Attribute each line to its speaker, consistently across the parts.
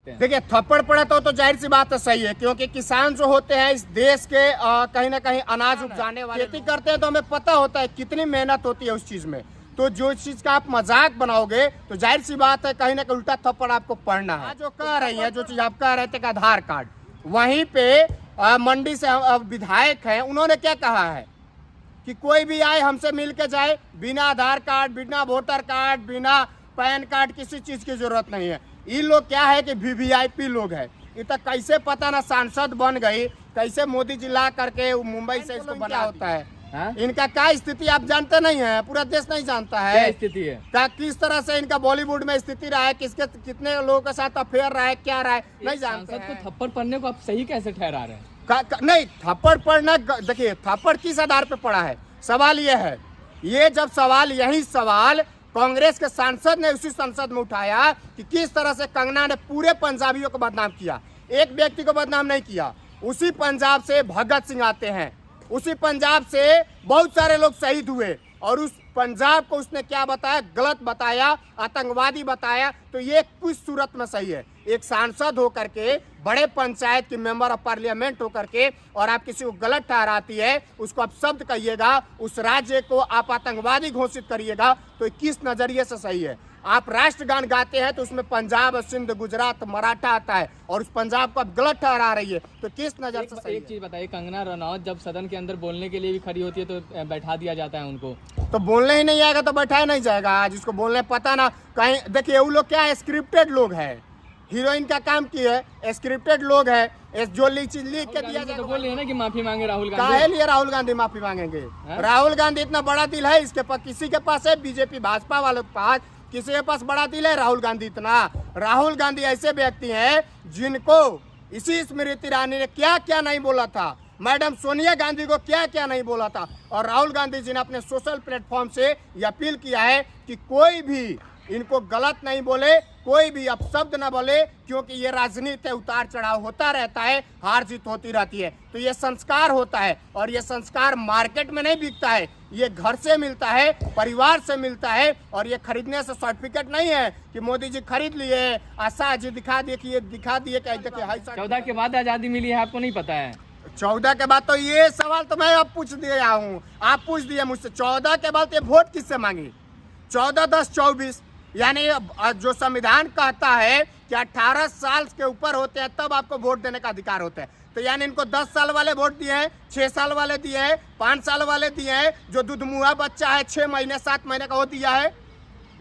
Speaker 1: देखिए थप्पड़ पड़ा तो जाहिर सी बात है सही है, क्योंकि किसान जो होते हैं इस देश के कहीं ना कहीं अनाज उपजाने वाले खेती करते हैं, तो हमें पता होता है कितनी मेहनत होती है उस चीज में। तो जो चीज का आप मजाक बनाओगे तो जाहिर सी बात है कहीं ना कहीं उल्टा थप्पड़ आपको पड़ना है। जो कह रही है, जो चीज आप कह रहे थे कि आधार कार्ड, वहीं पे मंडी से विधायक है, उन्होंने क्या कहा है कि कोई भी आए हमसे मिल के जाए, बिना आधार कार्ड, बिना वोटर कार्ड, बिना पैन कार्ड, किसी चीज की जरूरत नहीं है। ये लोग क्या है कि वीवीआईपी लोग है। इतना कैसे पता ना सांसद बन गई, कैसे मोदी जी ला करके मुंबई से इसको बना होता है। इनका क्या स्थिति आप जानते नहीं है, पूरा देश नहीं जानता है
Speaker 2: क्या स्थिति है,
Speaker 1: क्या किस तरह से इनका बॉलीवुड में स्थिति रहा है, किसके कितने लोगों के साथ अफेयर रहा है, क्या रहा है, नहीं जानते हैं।
Speaker 2: को थप्पड़ पड़ने को आप सही कैसे ठहरा रहे हैं?
Speaker 1: नहीं, थप्पड़ पड़ना, देखिए थप्पड़ किस आधार पे पड़ा है, सवाल ये है। ये जब सवाल, यही सवाल कांग्रेस के सांसद ने उसी संसद में उठाया कि किस तरह से कंगना ने पूरे पंजाबियों को बदनाम किया, एक व्यक्ति को बदनाम नहीं किया। उसी पंजाब से भगत सिंह आते हैं, उसी पंजाब से बहुत सारे लोग शहीद हुए, और उस पंजाब को उसने क्या बताया, गलत बताया, आतंकवादी बताया। तो ये किस सूरत में सही है? एक सांसद होकर के, बड़े पंचायत की मेंबर ऑफ पार्लियामेंट होकर के, और आप किसी को गलत ठहराती है, उसको आप शब्द कहिएगा, उस राज्य को आप आतंकवादी घोषित करिएगा, तो किस नजरिए से सही है? आप राष्ट्रगान गाते हैं तो उसमें पंजाब, सिंध, गुजरात, मराठा आता है, और उस पंजाब को आप गलत ठहरा रही है, तो किस नजर से सही है?
Speaker 2: एक चीज बताइए, कंगना रनौत जब सदन के अंदर बोलने के लिए भी खड़ी होती है तो बैठा दिया जाता है उनको,
Speaker 1: तो बोलने ही नहीं आएगा तो बैठाया नहीं जाएगा। जिसको बोलने पता ना, कहीं देखिए वो लोग क्या है, स्क्रिप्टेड लोग है, हीरोइन का काम की है, स्क्रिप्टेड लोग है, जो चीज लिख के दिया
Speaker 2: तो बोल रहे हैं ना कि माफी मांगे राहुल गांधी।
Speaker 1: काहे लिए राहुल गांधी माफी मांगेंगे? राहुल गांधी इतना बड़ा दिल है इसके पास, किसी के पास है? बीजेपी भाजपा वालों के पास किसी के पास बड़ा दिल है? राहुल गांधी इतना, राहुल गांधी ऐसे व्यक्ति हैं जिनको इसी स्मृति ईरानी ने क्या क्या नहीं बोला था, मैडम सोनिया गांधी को क्या क्या नहीं बोला था, और राहुल गांधी जी ने अपने सोशल प्लेटफॉर्म से ये अपील किया है कि कोई भी इनको गलत नहीं बोले, कोई भी अपशब्द न बोले, क्योंकि ये राजनीति उतार चढ़ाव होता रहता है, हार जीत होती रहती है। तो ये संस्कार होता है, और ये संस्कार मार्केट में नहीं बिकता है, ये घर से मिलता है, परिवार से मिलता है, और ये खरीदने से सर्टिफिकेट नहीं है कि मोदी जी खरीद लिए, आशा जी दिखा दिए कि ये दिखा दिए कि
Speaker 2: 14 के बाद आजादी मिली है, आपको नहीं पता है?
Speaker 1: 14 के बाद, तो ये सवाल तो मैं अब पूछ दिया हूँ, आप पूछ दिए मुझसे। 14 के बाद ये वोट किससे मांगी? 14, 10, 24, यानी जो संविधान कहता है कि 18 साल के ऊपर होते हैं तब आपको वोट देने का अधिकार होता है। तो यानी इनको 10 साल वाले वोट दिए हैं, 6 साल वाले दिए हैं, 5 साल वाले दिए हैं, जो दुधमुहा बच्चा है 6 महीने 7 महीने का वो दिया है,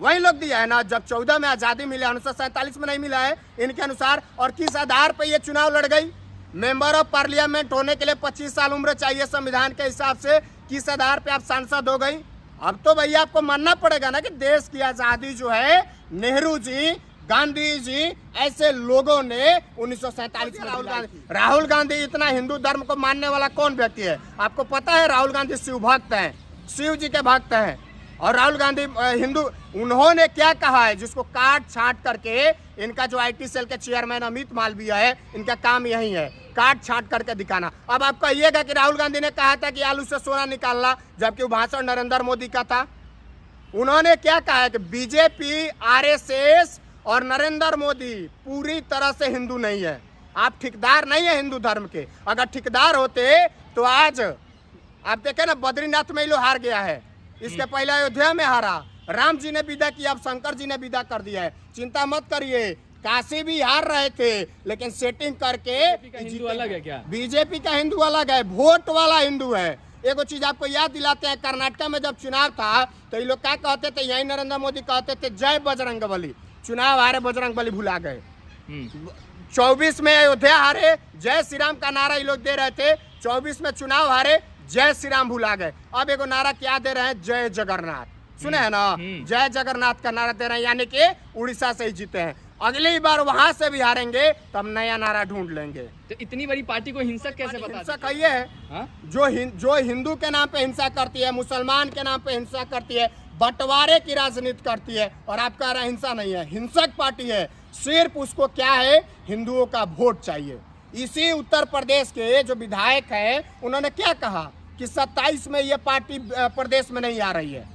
Speaker 1: वही लोग दिया है ना। जब 14 में आज़ादी मिली, 1947 में नहीं मिला है इनके अनुसार। और किस आधार पर ये चुनाव लड़ गई? मेंबर ऑफ पार्लियामेंट होने के लिए 25 साल उम्र चाहिए संविधान के हिसाब से, किस आधार पे आप सांसद हो गई? अब तो भैया आपको मानना पड़ेगा ना कि देश की आजादी जो है नेहरू जी, गांधी जी, ऐसे लोगों ने 1947 में। राहुल गांधी इतना हिंदू धर्म को मानने वाला कौन व्यक्ति है? आपको पता है राहुल गांधी शिव भक्त हैं, शिव जी के भक्त हैं, और राहुल गांधी हिंदू। उन्होंने क्या कहा है, जिसको काट छाट करके, इनका जो आईटी सेल के चेयरमैन अमित मालवीय है, इनका काम यही है, काट छाट करके दिखाना। अब आप कहिएगा कि राहुल गांधी ने कहा था कि आलू से सोना निकालना, जबकि वो भाषण नरेंद्र मोदी का था। उन्होंने क्या कहा है कि बीजेपी, आरएसएस और नरेंद्र मोदी पूरी तरह से हिंदू नहीं है, आप ठेकेदार नहीं है हिंदू धर्म के। अगर ठेकेदार होते तो आज आप देखे ना, बद्रीनाथ में ही लो हार गया है, इसके पहले अयोध्या में हारा, राम जी ने विदा किया, अब शंकर जी ने विदा कर दिया है। चिंता मत करिए, काशी भी हार रहे थे लेकिन सेटिंग करके।
Speaker 2: हिंदू अलग है क्या?
Speaker 1: बीजेपी का हिंदू अलग है, वोट वाला हिंदू है। एक चीज आपको याद दिलाते हैं, कर्नाटक में जब चुनाव था तो ये लोग क्या कहते थे, यही नरेंद्र मोदी कहते थे जय बजरंग बली, चुनाव हारे बजरंग बली भुला गए। 24 में अयोध्या हारे, जय श्री राम का नारा ये लोग दे रहे थे, 24 में चुनाव हारे, जय श्री राम भुला गए। अब एगो नारा क्या दे रहे हैं, जय जगन्नाथ, सुने हैं ना, जय जगन्नाथ का नारा दे रहे हैं, यानी कि उड़ीसा से ही जीते हैं। अगली बार वहां से भी हारेंगे तो हम नया नारा ढूंढ लेंगे।
Speaker 2: तो इतनी बड़ी पार्टी को हिंसक कैसे बता?
Speaker 1: हिंसक ये है जो हिंदू के नाम पे हिंसा करती है, मुसलमान के नाम पे हिंसा करती है, बंटवारे की राजनीति करती है, और आप कह रहे हैं हिंसा नहीं है, हिंसक पार्टी है। सिर्फ उसको क्या है, हिंदुओं का वोट चाहिए। इसी उत्तर प्रदेश के जो विधायक है, उन्होंने क्या कहा कि 27 में ये पार्टी प्रदेश में नहीं आ रही है।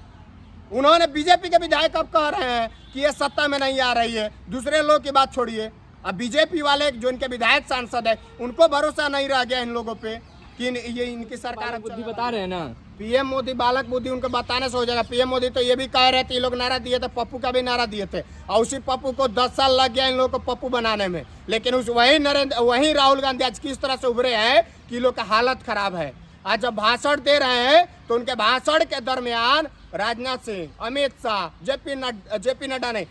Speaker 1: उन्होंने, बीजेपी के विधायक अब कह रहे हैं कि ये सत्ता में नहीं आ रही है। दूसरे लोग की बात छोड़िए, अब बीजेपी वाले जो इनके विधायक सांसद है उनको भरोसा नहीं रह गया इन लोगों पे कि ये इनकी सरकार
Speaker 2: बुद्धि बता रहे हैं ना।
Speaker 1: पीएम मोदी बालक बुद्धि उनको बताने से हो जाएगा। पीएम मोदी तो ये भी कह रहे थे, ये लोग नारा दिए थे, पप्पू का भी नारा दिए थे और उसी पप्पू को 10 साल लग गया इन लोगों को पप्पू बनाने में। लेकिन उस वही राहुल गांधी आज किस तरह से उभरे हैं कि लोग का हालत खराब है। आज जब भाषण दे रहे हैं तो उनके भाषण के दरमियान राजनाथ सिंह, अमित शाह, जेपी नड्डा ने,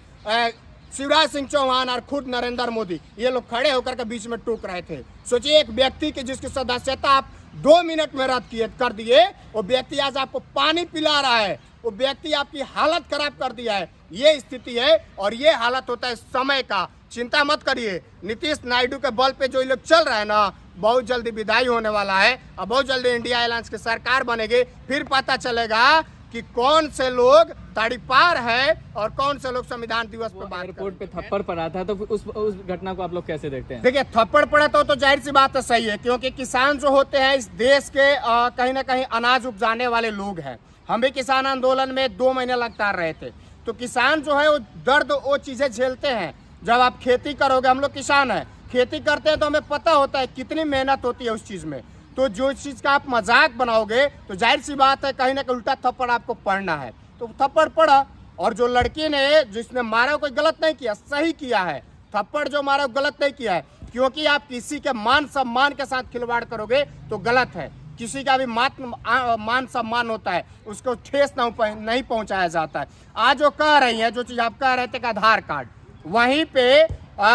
Speaker 1: शिवराज सिंह चौहान और खुद नरेंद्र मोदी ये लोग खड़े होकर के बीच में टोक रहे थे। सोचिए एक व्यक्ति की जिसकी सदस्यता आप 2 मिनट में रद्द कर दिए, वो व्यक्ति आज आपको पानी पिला रहा है, वो व्यक्ति आपकी हालत खराब कर दिया है। ये स्थिति है और ये हालत होता है समय का। चिंता मत करिए, नीतीश नायडू के बल पे जो ये लोग चल रहा है ना, बहुत जल्दी विदाई होने वाला है और बहुत जल्दी इंडिया अलायंस की सरकार बनेगी। फिर पता चलेगा कि कौन से लोग तड़ीपार है और कौन से लोग संविधान दिवस पे बात
Speaker 2: एयरपोर्ट पे थप्पड़ पड़ा था, तो उस घटना को आप लोग कैसे देखते हैं?
Speaker 1: देखिए, थप्पड़ पड़ा तो जाहिर सी बात है, सही है, क्योंकि किसान जो होते हैं इस देश के कहीं ना कहीं अनाज उपजाने वाले लोग हैं। हम भी किसान आंदोलन में 2 महीने लगातार रहे थे। तो किसान जो है वो दर्द, वो चीजें झेलते हैं। जब आप खेती करोगे, हम लोग किसान हैं, खेती करते हैं तो हमें पता होता है कितनी मेहनत होती है उस चीज में। तो जो चीज का आप मजाक बनाओगे तो जाहिर सी बात है कहीं ना कहीं उल्टा थप्पड़ आपको पड़ना है। तो थप्पड़ पड़ा और जो लड़की ने जिसने मारा कोई गलत नहीं किया, सही किया है। थप्पड़ जो मारा गलत नहीं किया है, क्योंकि आप किसी के मान सम्मान के साथ खिलवाड़ करोगे तो गलत है। किसी का भी मान सम्मान होता है, उसको ठेस नहीं पहुंचाया जाता है। आज जो कह रही है, जो चीज आप कह रहे थे कि आधार कार्ड, वहीं पे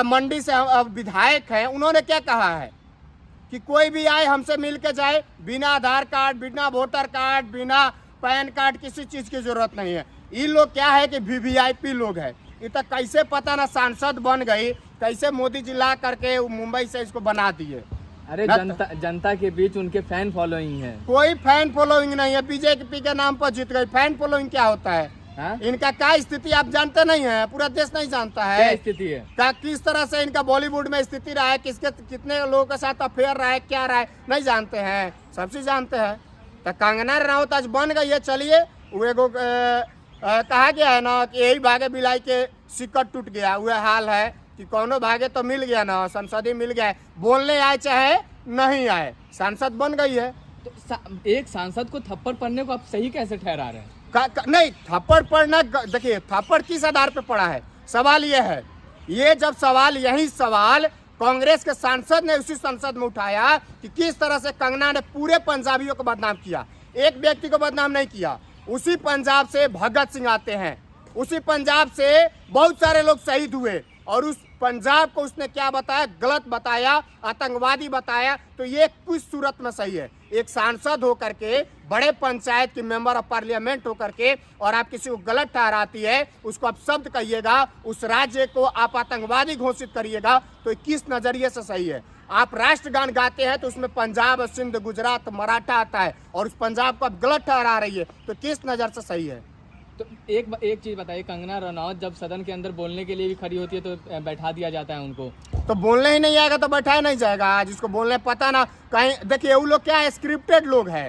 Speaker 1: मंडी से विधायक है, उन्होंने क्या कहा है कि कोई भी आए हमसे मिल के जाए, बिना आधार कार्ड, बिना वोटर कार्ड, बिना पैन कार्ड, किसी चीज की जरूरत नहीं है। ये लोग क्या है कि वीवीआईपी लोग है। ये तो कैसे पता ना सांसद बन गई, कैसे मोदी जी ला करके मुंबई से इसको बना दिए।
Speaker 2: अरे जनता के बीच उनके फैन फॉलोइंग है।
Speaker 1: कोई फैन फॉलोइंग नहीं है, बीजेपी के नाम पर जीत गई। फैन फॉलोइंग क्या होता है? इनका क्या स्थिति आप जानते नहीं है, पूरा देश नहीं जानता है।
Speaker 2: क्या स्थिति है? क्या
Speaker 1: किस तरह से इनका बॉलीवुड में स्थिति रहा है, किसके कितने लोगों के साथ अफेयर रहा है, क्या रहा है, नहीं जानते हैं, सब चीज जानते हैं। तो कंगना रनौत आज बन गई है। चलिए, वो कहा गया है ना कि यही भागे बिलाई के सिक्कट टूट गया, वह हाल है कि कौनो भागे तो मिल गया ना, संसदीय मिल गया है। बोलने आए चाहे नहीं आए, सांसद बन गई है।
Speaker 2: तो एक सांसद को थप्पड़ पड़ने को आप सही कैसे ठहरा रहे हैं?
Speaker 1: नहीं, थप्पड़ पड़ना, देखिए थप्पड़ किस आधार पे पड़ा है, सवाल ये है। ये जब सवाल, यही सवाल कांग्रेस के सांसद ने उसी संसद में उठाया कि किस तरह से कंगना ने पूरे पंजाबियों को बदनाम किया, एक व्यक्ति को बदनाम नहीं किया। उसी पंजाब से भगत सिंह आते हैं, उसी पंजाब से बहुत सारे लोग शहीद हुए और उस पंजाब को उसने क्या बताया, गलत बताया, आतंकवादी बताया। तो ये कुछ सूरत में सही है, एक सांसद होकर के, बड़े पंचायत के मेंबर ऑफ पार्लियामेंट होकर के, और आप किसी को गलत ठहराती है, उसको आप शब्द कहिएगा, उस राज्य को आप आतंकवादी घोषित करिएगा, तो किस नजरिए से सही है? आप राष्ट्रगान गाते हैं तो उसमें पंजाब, सिंध, गुजरात, मराठा आता है और उस पंजाब को आप गलत ठहरा रही है, तो किस नजर से सही है?
Speaker 2: तो एक चीज बताइए, कंगना रनौत जब सदन के अंदर बोलने के लिए भी खड़ी होती है तो बैठा दिया जाता है उनको। तो
Speaker 1: बोलने ही नहीं आएगा तो बैठाया नहीं जाएगा। जिसको बोलने पता ना कहीं, देखिए वो लोग क्या है, स्क्रिप्टेड लोग है।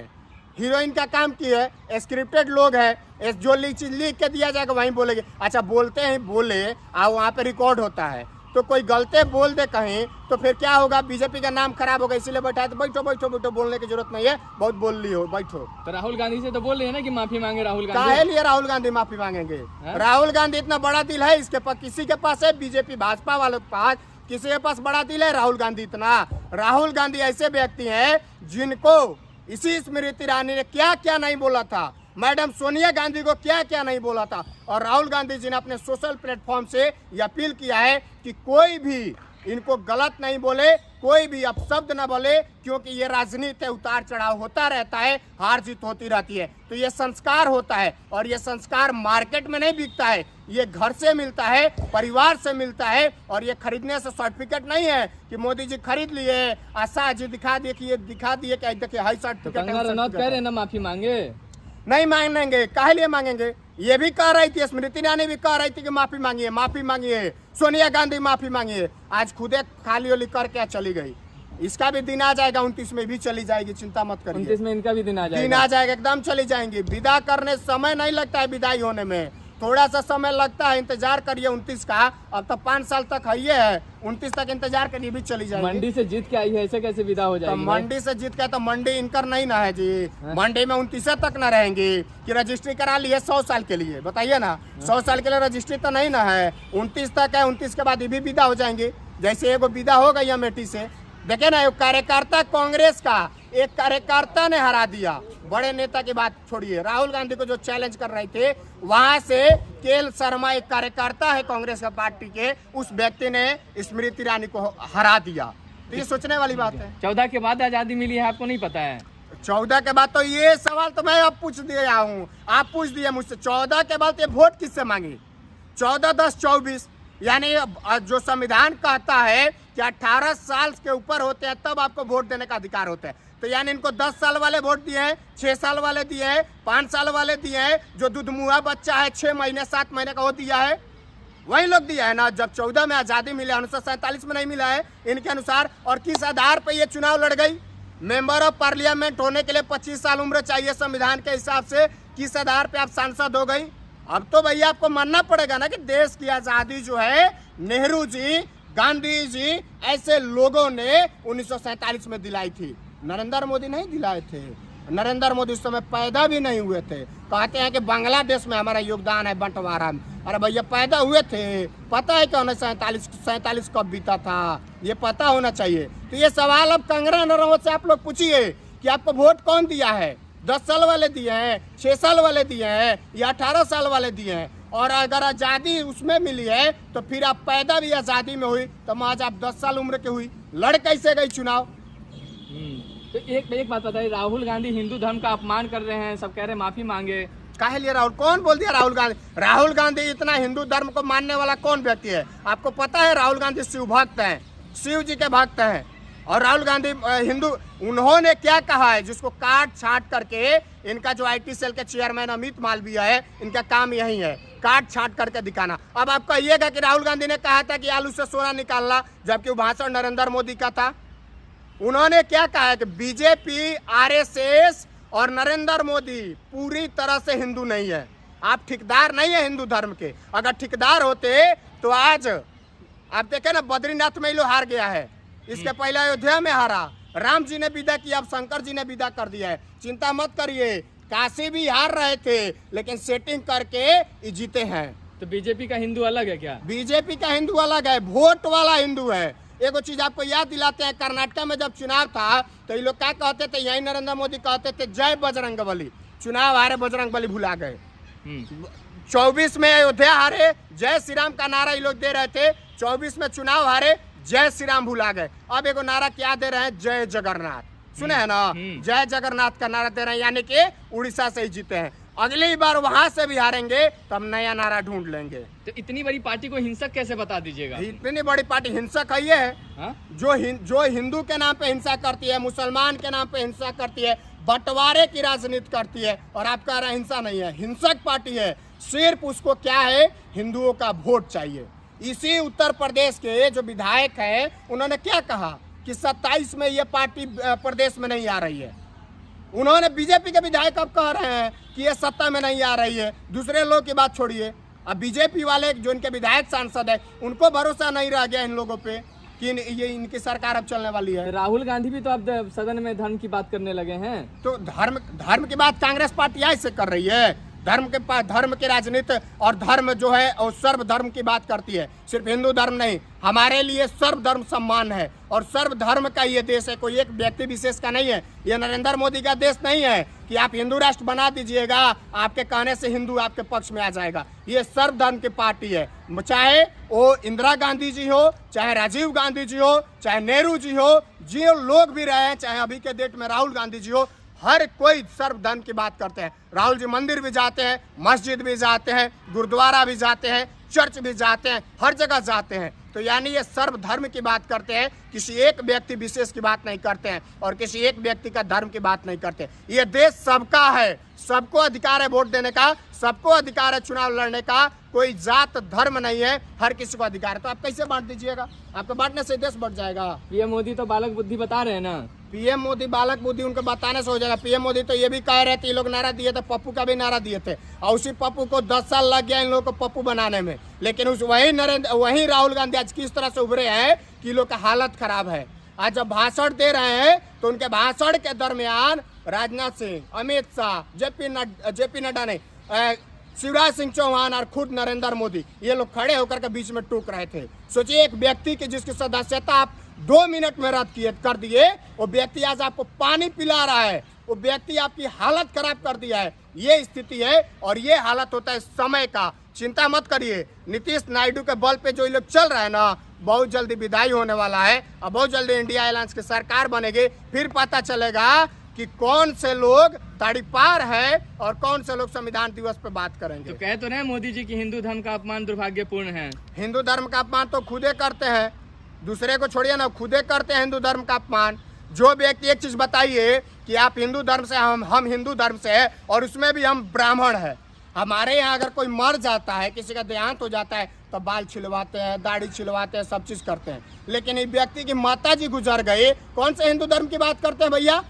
Speaker 1: हीरोइन का काम की है, स्क्रिप्टेड लोग है, जो चीज लिख के दिया जाएगा वहीं बोलेंगे। अच्छा, बोलते हैं, बोले और वहाँ पे रिकॉर्ड होता है, तो कोई गलते बोल दे कहीं तो फिर क्या होगा, बीजेपी का नाम खराब होगा। इसीलिए बैठाए तो बैठो बैठो बैठो, बोलने की जरूरत नहीं है, बहुत बोल ली हो, बैठो।
Speaker 2: तो राहुल गांधी से तो बोल रहे हैं ना कि माफी मांगे राहुल गांधी।
Speaker 1: काहे लिए राहुल गांधी माफी मांगेंगे? राहुल गांधी इतना बड़ा दिल है इसके पास, किसी के पास है? बीजेपी भाजपा वालों के पास किसी के पास बड़ा दिल है? राहुल गांधी इतना, राहुल गांधी ऐसे व्यक्ति हैं जिनको इसी स्मृति ईरानी ने क्या क्या नहीं बोला था, मैडम सोनिया गांधी को क्या क्या नहीं बोला था, और राहुल गांधी जी ने अपने सोशल प्लेटफॉर्म से ये अपील किया है कि कोई भी इनको गलत नहीं बोले, कोई भी अपशब्द न बोले, क्योंकि ये राजनीति है, उतार चढ़ाव होता रहता है, हार जीत होती रहती है। तो ये संस्कार होता है और ये संस्कार मार्केट में नहीं बिकता है, ये घर से मिलता है, परिवार से मिलता है, और ये खरीदने से सर्टिफिकेट नहीं है कि मोदी जी खरीद लिए, आशा जी दिखा दिए कि ये दिखा दिए कि देखिए हाई सर्टिफिकेट।
Speaker 2: कंगना रनौत कह रहे हैं ना माफी मांगे,
Speaker 1: नहीं मांगेंगे, काहे लिए मांगेंगे? ये भी कह रही थी, स्मृति ईरानी भी कह रही थी कि माफी मांगिए, माफी मांगिए, सोनिया गांधी माफी मांगिए। आज खुदे खाली ओली करके चली गई। इसका भी दिन आ जाएगा, 29 में भी चली जाएगी, चिंता मत करिए।
Speaker 2: 29 में इनका भी दिन आ जाएगा,
Speaker 1: दिन आ जाएगा, एकदम चली जाएंगी। विदा करने समय नहीं लगता है, विदाई होने में थोड़ा सा समय लगता है, इंतजार करिए 29 का। अब तो 5 साल तक है, ये है 29 तक इंतजार करिए, भी चली जाएगी।
Speaker 2: मंडी से जीत के आई है, ऐसे कैसे विदा हो
Speaker 1: तो
Speaker 2: जाएगी?
Speaker 1: मंडी से जीत के तो मंडी इनकर नहीं ना है जी। मंडी में 29 तक ना रहेंगी कि रजिस्ट्री करा ली है 100 साल के लिए, बताइए ना। 100 साल के लिए रजिस्ट्री तो नहीं ना है, 29 तक है। 29 के बाद ये भी विदा हो जाएंगे, जैसे एगो विदा हो गई अमेठी से। देखे ना, एक कार्यकर्ता कांग्रेस का एक कार्यकर्ता ने हरा दिया। बड़े नेता की बात छोड़िए, राहुल गांधी को जो चैलेंज कर रहे थे, वहां से केएल शर्मा एक कार्यकर्ता है कांग्रेस का पार्टी के, उस व्यक्ति ने स्मृति ईरानी को हरा दिया। तो ये सोचने वाली बात है।
Speaker 2: 14 के बाद आजादी मिली है, आपको नहीं पता है?
Speaker 1: 14 के बाद तो ये सवाल तो मैं अब पूछ दिया हूँ, आप पूछ दिए मुझसे। 14 के बाद ये वोट किससे मांगी? 14, 10, 24, यानी जो संविधान कहता है कि 18 साल के ऊपर होते हैं तब आपको वोट देने का अधिकार होता है। तो यानी इनको 10 साल वाले वोट दिए हैं, 6 साल वाले दिए हैं, 5 साल वाले दिए हैं, जो दुधमुहा बच्चा है 6 महीने 7 महीने का वो दिया है, वही लोग दिया है ना। जब 14 में आज़ादी मिली, 1947 में नहीं मिला है इनके अनुसार। और किस आधार पर ये चुनाव लड़ गई? मेंबर ऑफ पार्लियामेंट होने के लिए 25 साल उम्र चाहिए संविधान के हिसाब से। किस आधार पे आप सांसद हो गई? अब तो भैया आपको मानना पड़ेगा ना कि देश की आज़ादी जो है नेहरू जी, गांधी जी ऐसे लोगों ने 1947 में दिलाई थी। नरेंद्र मोदी नहीं दिलाए थे। नरेंद्र मोदी उस समय पैदा भी नहीं हुए थे। कहते हैं कि बांग्लादेश में हमारा योगदान है बंटवारा में। अरे भैया पैदा हुए थे, पता है कि 1947 कब बीता था, ये पता होना चाहिए। तो ये सवाल अब कंगना रनौत से आप लोग पूछिए कि आपको वोट कौन दिया है? 10 साल वाले दिए हैं, 6 साल वाले दिए हैं, या 18 साल वाले दिए हैं? और अगर आज़ादी उसमें मिली है तो फिर आप पैदा भी आज़ादी में हुई, तो आज आप 10 साल उम्र के हुई, लड़ कैसे गई चुनाव?
Speaker 2: तो एक बात बताइए, राहुल गांधी हिंदू धर्म का अपमान कर रहे हैं, सब कह रहे हैं माफी मांगे।
Speaker 1: काहे लिए राहुल? कौन बोल दिया राहुल गांधी? राहुल गांधी इतना हिंदू धर्म को मानने वाला कौन व्यक्ति है? आपको पता है राहुल गांधी शिव भक्त हैं, शिव जी के भक्त हैं। और राहुल गांधी हिंदू, उन्होंने क्या कहा है जिसको काट छाट करके, इनका जो IT सेल के चेयरमैन अमित मालवीय है, इनका काम यही है काट छाट करके दिखाना। अब आप कहिएगा कि राहुल गांधी ने कहा था कि आलू से सोना निकालना, जबकि वो भाषण नरेंद्र मोदी का था। उन्होंने क्या कहा है कि बीजेपी, RSS और नरेंद्र मोदी पूरी तरह से हिंदू नहीं है। आप ठेकेदार नहीं है हिंदू धर्म के। अगर ठेकेदार होते तो आज आप देखे ना, बद्रीनाथ में ही लोग हार गया है, इसके पहले अयोध्या में हारा, राम जी ने विदा किया, अब शंकर जी ने विदा कर दिया है। चिंता मत करिए, काशी भी हार रहे थे लेकिन सेटिंग करके ये जीते हैं।
Speaker 2: तो बीजेपी का हिंदू अलग है क्या?
Speaker 1: बीजेपी का हिंदू अलग है, वोट वाला हिंदू है। एगो चीज आपको याद दिलाते हैं, कर्नाटक में जब चुनाव था तो ये लोग क्या कहते थे, यही नरेंद्र मोदी कहते थे जय बजरंग बली। चुनाव हारे, बजरंग बली भुला गए। 24 में अयोध्या हारे, जय श्री राम का नारा ये लोग दे रहे थे। 24 में चुनाव हारे, जय श्री राम भुला गए। अब एगो नारा क्या दे रहे हैं? जय जगन्नाथ। सुने हैं ना, जय जगन्नाथ का नारा दे रहे हैं, यानी कि उड़ीसा से ही जीते हैं। अगली बार वहां से भी हारेंगे तब नया नारा ढूंढ लेंगे।
Speaker 2: तो इतनी बड़ी पार्टी को हिंसक कैसे बता दीजिएगा?
Speaker 1: इतनी बड़ी पार्टी हिंसक है, ये है जो हिंदू के नाम पे हिंसा करती है, मुसलमान के नाम पे हिंसा करती है, बंटवारे की राजनीति करती है। और आप कह रहे हैं हिंसा नहीं है, हिंसक पार्टी है। सिर्फ उसको क्या है, हिंदुओं का वोट चाहिए। इसी उत्तर प्रदेश के जो विधायक है, उन्होंने क्या कहा कि 27 में ये पार्टी प्रदेश में नहीं आ रही है। उन्होंने, बीजेपी के विधायक अब कह रहे हैं कि ये सत्ता में नहीं आ रही है। दूसरे लोग की बात छोड़िए, अब बीजेपी वाले जो इनके विधायक सांसद है, उनको भरोसा नहीं रह गया इन लोगों पे कि ये इनकी सरकार अब चलने वाली है।
Speaker 2: राहुल गांधी भी तो अब सदन में धर्म की बात करने लगे हैं।
Speaker 1: तो धर्म की बात कांग्रेस पार्टी ऐसे कर रही है। धर्म की राजनीति और धर्म जो है और सर्व धर्म की बात करती है, सिर्फ हिंदू धर्म नहीं। हमारे लिए सर्व धर्म सम्मान है और सर्व धर्म का ये देश है, कोई एक व्यक्ति विशेष का नहीं है। ये नरेंद्र मोदी का देश नहीं है कि आप हिंदू राष्ट्र बना दीजिएगा, आपके कहने से हिंदू आपके पक्ष में आ जाएगा। ये सर्व धर्म की पार्टी है, चाहे वो इंदिरा गांधी जी हो, चाहे राजीव गांधी जी हो, चाहे नेहरू जी हो, जो लोग भी रहे हैं, चाहे अभी के डेट में राहुल गांधी जी हो, हर कोई सर्व धर्म की बात करते हैं। राहुल जी मंदिर भी जाते हैं, मस्जिद भी जाते हैं, गुरुद्वारा भी जाते हैं, चर्च भी जाते हैं, हर जगह जाते हैं। तो यानी ये सर्व धर्म की बात करते हैं, किसी एक व्यक्ति विशेष की बात नहीं करते हैं और किसी एक व्यक्ति का धर्म की बात नहीं करते। ये देश सबका है, सबको अधिकार है वोट देने का, सबको अधिकार है चुनाव लड़ने का। कोई जात धर्म नहीं है, हर किसी को अधिकार है। तो आप कैसे बांट दीजिएगा? आपको बांटने से देश बढ़ जाएगा।
Speaker 2: पीएम मोदी तो बालक बुद्धि बता रहे हैं ना।
Speaker 1: पीएम मोदी बालक बुद्धि उनको बताने से हो जाएगा। पीएम मोदी तो ये भी कह रहे थे, ये लोग नारा दिए थे, पप्पू का भी नारा दिए थे, और उसी पप्पू को 10 साल लग गया इन लोगों को पप्पू बनाने में। लेकिन वही राहुल गांधी आज किस तरह से उभरे हैं कि लोग का हालत खराब है। आज जब भाषण दे रहे हैं तो उनके भाषण के दरमियान राजनाथ सिंह, अमित शाह, जेपी नड्डा ने, शिवराज सिंह चौहान और खुद नरेंद्र मोदी, ये लोग खड़े होकर के बीच में टूक रहे थे। सोचिए, एक व्यक्ति की जिसकी सदस्यता आप 2 मिनट में रद्द कर दिए, वो व्यक्ति आज आपको पानी पिला रहा है, वो व्यक्ति आपकी हालत खराब कर दिया है। ये स्थिति है और ये हालत होता है समय का। चिंता मत करिए, नीतीश नायडू के बल पे जो ये लोग चल रहे हैं ना, बहुत जल्दी विदाई होने वाला है और बहुत जल्दी इंडिया अलायंस की सरकार बनेगी। फिर पता चलेगा कि कौन से लोग तड़ीपार है और कौन से लोग संविधान दिवस पे बात करेंगे।
Speaker 2: तो कह तो रहे मोदी जी कि हिंदू धर्म का अपमान दुर्भाग्यपूर्ण है।
Speaker 1: हिंदू धर्म का अपमान तो खुदे करते हैं, दूसरे को छोड़िए ना, खुदे करते हैं हिंदू धर्म का अपमान। जो व्यक्ति, एक चीज बताइए कि आप हिंदू धर्म से, हम हिंदू धर्म से है और उसमें भी हम ब्राह्मण है। हमारे यहाँ अगर कोई मर जाता है, किसी का देहांत हो जाता है, तो बाल छिलवाते हैं, दाढ़ी छिलवाते हैं, सब चीज करते हैं। लेकिन इस व्यक्ति की माता जी गुजर गई, कौन से हिंदू धर्म की बात करते हैं भैया?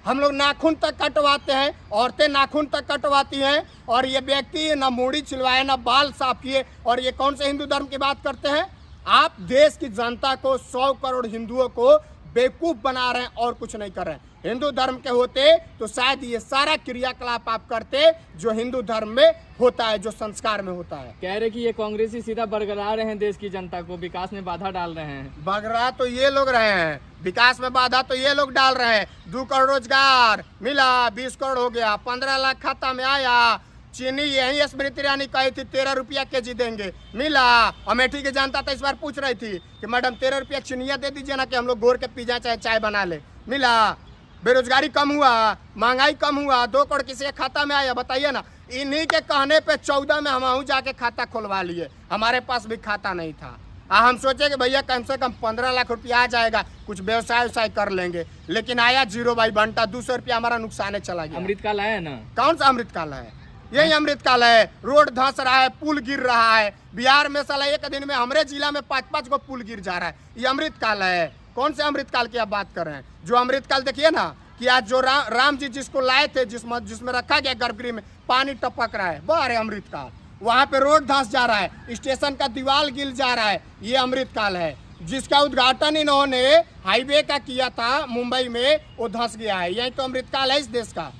Speaker 1: हम लोग नाखून तक कटवाते हैं, औरतें नाखून तक कटवाती हैं, और ये व्यक्ति ना मूड़ी छिलवाए ना बाल साफ किए, और ये कौन से हिंदू धर्म की बात करते हैं? आप देश की जनता को, 100 करोड़ हिंदुओं को बेवकूफ बना रहे हैं और कुछ नहीं कर रहे हैं। हिंदू धर्म के होते तो शायद ये सारा क्रियाकलाप आप करते जो हिंदू धर्म में होता है, जो संस्कार में होता है।
Speaker 2: कह रहे कि ये कांग्रेसी सीधा बरगला रहे हैं देश की जनता को, विकास में बाधा डाल रहे हैं।
Speaker 1: बगरा तो ये लोग रहे हैं, विकास में बाधा तो ये लोग डाल रहे हैं। 2 करोड़ रोजगार मिला, 20 करोड़ हो गया, 15 लाख खाता में आया। चीनी यही स्मृति ईरानी कही थी 13 रुपया केजी देंगे, मिला। अमेठी की जनता तो इस बार पूछ रही थी कि मैडम 13 रुपया चीनिया दे दीजिए ना कि हम लोग घोर के पी जाए, चाहे चाय बना ले, मिला। बेरोजगारी कम हुआ, महंगाई कम हुआ, 2 करोड़ किसी के खाता में आया, बताइए ना। इन्हीं के कहने पे 14 में हम जाके खाता खुलवा लिए, हमारे पास भी खाता नहीं था। हम सोचे कि भैया कम से कम 15 लाख रुपया आ जाएगा, कुछ व्यवसाय कर लेंगे, लेकिन आया 0 बाई बंटा, 200 रुपया हमारा नुकसान चला गया।
Speaker 2: अमृतकाल है ना?
Speaker 1: कौन सा अमृतकाल है? यही अमृतकाल है। रोड धंस रहा है, पुल गिर रहा है। बिहार में साला एक दिन में हमारे जिला में 5-5 को पुल गिर जा रहा है। ये अमृतकाल है? कौन से अमृतकाल की आप बात कर रहे हैं? जो अमृतकाल देखिए ना कि आज जो राम जी जिसको लाए थे, जिसमें रखा गया गर्भगृह में, पानी टपक रहा है, वह है अमृतकाल। वहाँ पे रोड धंस जा रहा है, स्टेशन का दीवार गिर जा रहा है, ये अमृतकाल है। जिसका उद्घाटन इन्होंने हाईवे का किया था मुंबई में, वो धंस गया है। यही तो अमृतकाल है इस देश का,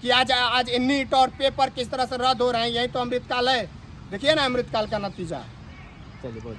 Speaker 1: कि आज नीट और पेपर किस तरह से रद्द हो रहे हैं, यही तो अमृतकाल है। देखिए ना अमृतकाल का नतीजा।
Speaker 2: चलिए बहुत